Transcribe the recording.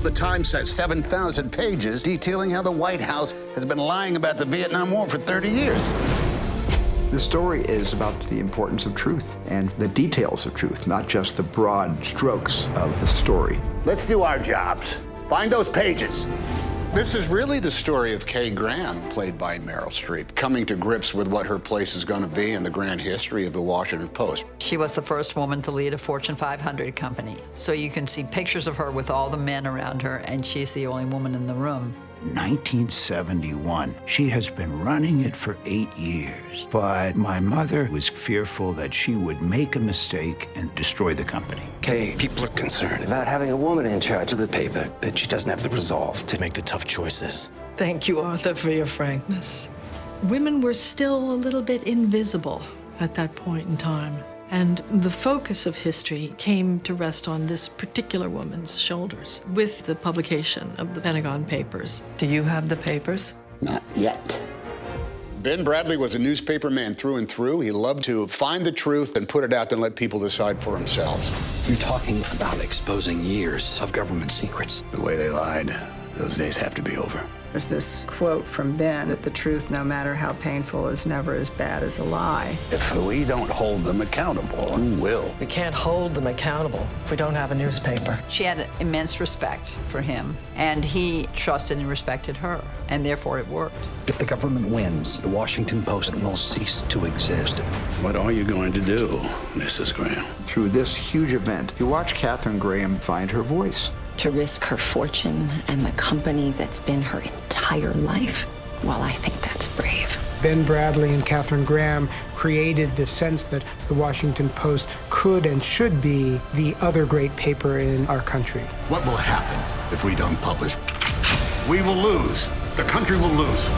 The Times has 7,000 pages detailing how the White House has been lying about the Vietnam War for 30 years. The story is about the importance of truth and the details of truth, not just the broad strokes of the story. Let's do our jobs. Find those pages. This is really the story of Kay Graham, played by Meryl Streep, coming to grips with what her place is going to be in the grand history of the Washington Post. She was the first woman to lead a Fortune 500 company. So you can see pictures of her with all the men around her, and she's the only woman in the room. 1971. She has been running it for 8 years. But my mother was fearful that she would make a mistake and destroy the company. Kay, people are concerned about having a woman in charge of the paper, that she doesn't have the resolve to make the tough choices. Thank you, Arthur, for your frankness. Women were still a little bit invisible at that point in time. And the focus of history came to rest on this particular woman's shoulders with the publication of the Pentagon Papers. Do you have the papers? Not yet. Ben Bradlee was a newspaper man through and through. He loved to find the truth and put it out and let people decide for themselves. You're talking about exposing years of government secrets. The way they lied, those days have to be over. There's this quote from Ben that the truth, no matter how painful, is never as bad as a lie. If we don't hold them accountable, who will? We can't hold them accountable if we don't have a newspaper. She had immense respect for him, and he trusted and respected her, and therefore it worked. If the government wins, the Washington Post will cease to exist. What are you going to do, Mrs. Graham? Through this huge event, you watch Katharine Graham find her voice. To risk her fortune and the company that's been her entire life, well, I think that's brave. Ben Bradlee and Katharine Graham created the sense that the Washington Post could and should be the other great paper in our country. What will happen if we don't publish? We will lose. The country will lose.